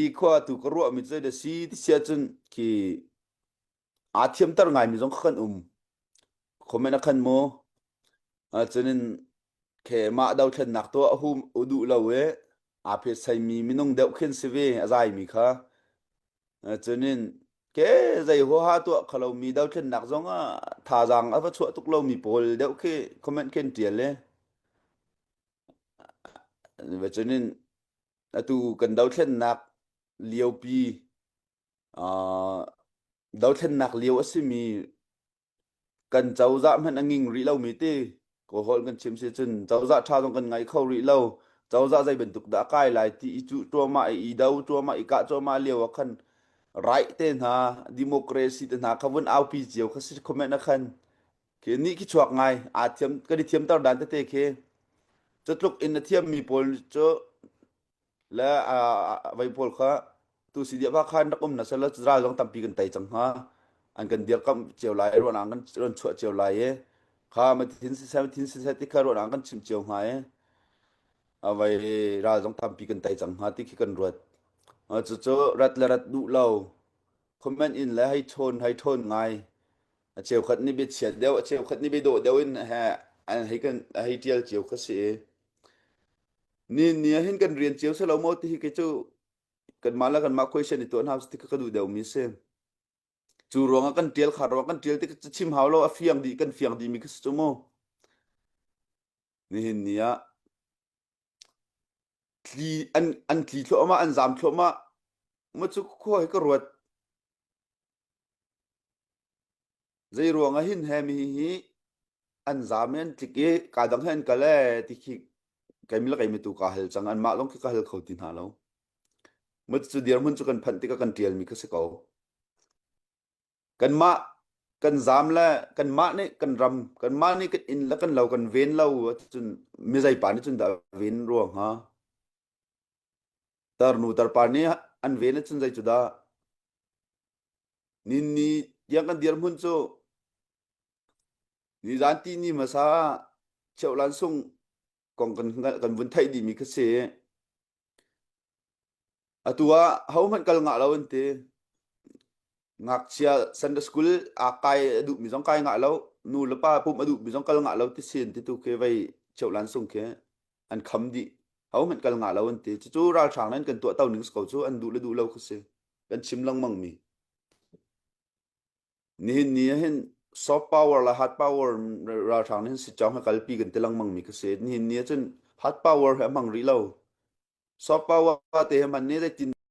i kho tu ko ro mi che de si ti sia chun ki a thiam tar ngai mi jong khan khomena khan mo a chunin khe ma dau then nak to a hum udu lo we a phe sai mi minung deuh khen se ve a zai mi kha chunin ke zai ho ha to khalo mi dau then nak jong a tha jang a fa chu tuk lo mi pol deuh khe comment ken tial le ve chunin atu kan dau then nak lieu pi a dau then nak lieu asimi kan cháu dạ hẳn anh nghinh rỉ lâu mỹ tê có hội kan chiếm xe chân cháu dạ cha trong kan ngày khâu rỉ lâu cháu dạ dây bền tục đã cai lại thì chú chua mà ý đâu chua mà ý cả chua mà liều khăn right tên ha democracy tên ha không vẫn ao pi chiều khá sĩ comment na khăn cái ní cái chuộc ngay à thiếm cái đi thiếm tao đàn tê tê kia chất lúc in thiếm mi pol cho là vay pol khá tu sĩ địa ba khăn đắc na sẽ là ra trong tâm pi gần tay chẳng ha anh cần điệp cầm chiều lại rồi anh cần rồi chuột chiều lại ấy khá mà tin sẽ tích rồi anh cần chìm chiều hai ấy à vậy ra trong tham pi cần tay chẳng ha tích cần ruột à chỗ rát là rát đủ lâu comment in là hay thôn ngay chiều khát ni biết chết đeo chiều khát ni biết độ đeo in ha anh hay tiêu chiều khát sĩ ni hin cần riêng chiều sẽ lâu mốt thì cái chỗ cần mà question thì tuần house tích cái đủ đeo mi xem chu ronga kan tiel kha ronga kan tiel te chim haulo a fiang di kan fiang di mi kis chumo ni hin nia tli an tli thlo ma an zam thlo ma ma chu kho he ka ruat zai ronga hin he mi hi an zamen tike ka dang hen ka le ti khi kai mi la kai mi tu ka hel chang an ma long ki ka hel khautin ha lo ma chu dir mun chu kan phan ti ka kan tiel mi ka se ko kan ma kan zam la kan ma ni kan ram kan ma ni kan in la kan lo kan ven lo chun mi zai pa ni chun da ven ruang ha tar nu tar pa ni an ven chun zai chu da ni yang kan dir mun chu ni zan ti ni ma sa cheu lan sung kong kan vun thai di mi ka se atua hau man kal nga lo ante ngak chia Sunday school a kai du mi jong kai nga lo nu la pa pum adu mi jong kal nga lo ti sin ti tu ke vai cheu lan sung ke an kham di hau man kal nga lo an ti chu ra thang nan kan to tau ning sko chu an du lo khse kan chim lang mang mi ni hin soft power la hard power ra thang nan si chong kal pi kan te lang mang mi khse ni chen hard power ha mang ri lo soft power te man ne tin